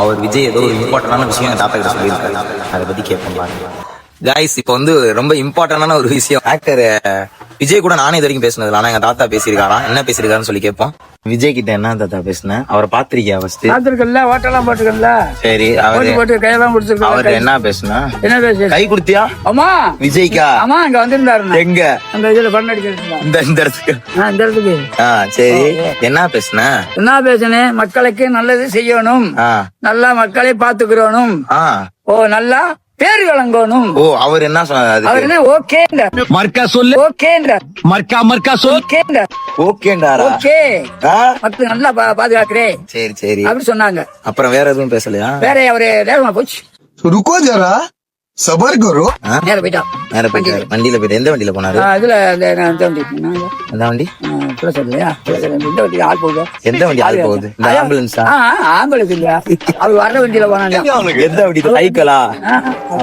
அவர் விஜய் ஏதோ ஒரு இம்பார்ட்டன்டான விஷயம் எங்க தாத்தா கிட்ட சொல்லியிருக்காரு. அதை பத்தி கேட்போம் பாருங்க. காய்ஸ், இப்போ வந்து ரொம்ப இம்பார்ட்டன்டான ஒரு விஷயம். ஆக்டர் விஜய் கூட நானே இது வரைக்கும் பேசினது. ஆனா எங்க தாத்தா பேசியிருக்காராம். என்ன பேசியிருக்காருன்னு சொல்லி கேட்போம். விஜய் கிட்ட என்ன தாத்தா பேசினேன்? அவரை பாத்திருக்கியா? ஃபர்ஸ்ட் பாத்துருக்கல, ஓட்டெல்லாம் போட்டுக்கல. சரி, போட்டு கையெல்லாம் கொடுத்துருக்கோம். அவர் என்ன பேசுனா? என்ன பேசு? கை கொடுத்தியா? ஆமா, விஜய்க்கா? ஆமா, இங்க வந்திருந்தாரு. எங்க? அந்த இதுல பண்ண அடிக்கிறது. இந்த இடத்துக்கு? இந்த இடத்துக்கு. சரி, என்ன பேசுன? என்ன பேசுனேன்? மக்களுக்கு நல்லது செய்யணும், நல்லா மக்களை பாத்துக்கிறோம், நல்லா பேர் வழங்கணும். அவர் என்ன சொன்னாரு? அவர் என்ன ஓகேண்ட மர்க்கா சொல்லு, ஓகேண்ட மர்க்கா சொல்லு, ஓகேண்ட ஓகேண்டாரா? ஓகே, மக்கள் நல்லா பாதுகாக்கிறேன். சரி சரி அப்படி சொன்னாங்க. அப்புறம் வேற எதுவும் பேசலையா? வேற அவரு வேகமா போச்சு. रुको जरा सबर करो. நேர போயிட்டா. நேர போயிட்டாரு. வண்டியில போயிட்டு எந்த வண்டியில போனாரு? இதுல இந்த வண்டி அந்த வண்டி இல்லையா? இந்த வண்டி ஆள் போகுது. எந்த வண்டி ஆள் போகுது? இந்த ஆம்புலன்ஸா? ஆம்புலன்ஸ் இல்லையா? அவர் வர்ற வண்டியில போனாங்க. எந்த வண்டி? சைக்கிளா?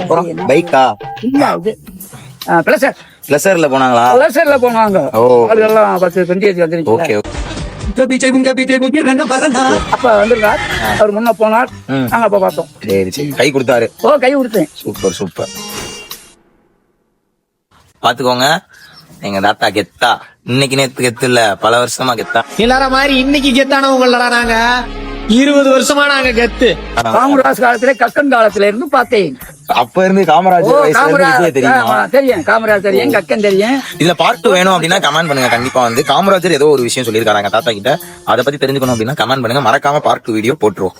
அப்புறம் பைக்கா? இல்ல இது பிளஸர். பிளஸர்ல போனாங்களா? பிளஸர்ல போனாங்க. அதெல்லாம் 10 வண்டி வந்துருச்சு. ஓகே. அப்ப வந்துருக்கார். அவர் முன்ன போனார். நாங்க அப்ப பார்த்தோம். சரி சரி. கை கொடுத்தாரு? கை கொடுத்தேன். Super super. பாத்துக்கோங்க, எங்க தாத்தா கெத்தா. இன்னைக்கு நேத்து கெத்து இல்ல, பல வருஷமா கெத்தா. எல்லார மாதிரி இன்னைக்கு கெத்தானவங்களடா நாங்க. 20 வருஷமா நாங்க கெத்து. காமராஜ் காலத்துல, கக்கன் காலத்துல இருந்து பார்த்தேன். அப்ப இருந்து காமராஜர் வயசுல இருந்து விஜய் தெரியுமா? தெரியும். காமராஜ் தெரியும், கக்கன் தெரியும். இதுல பார்ட் 2 வேணும் அப்படின்னா கமெண்ட் பண்ணுங்க. கண்டிப்பா வந்து காமராஜர் ஏதோ ஒரு விஷயம் சொல்லியிருக்காங்க தாத்தா கிட்ட. அதை பத்தி தெரிஞ்சுக்கணும் அப்படின்னா கமெண்ட் பண்ணுங்க. மறக்காம பார்ட் 2 வீடியோ போட்டுருவோம்.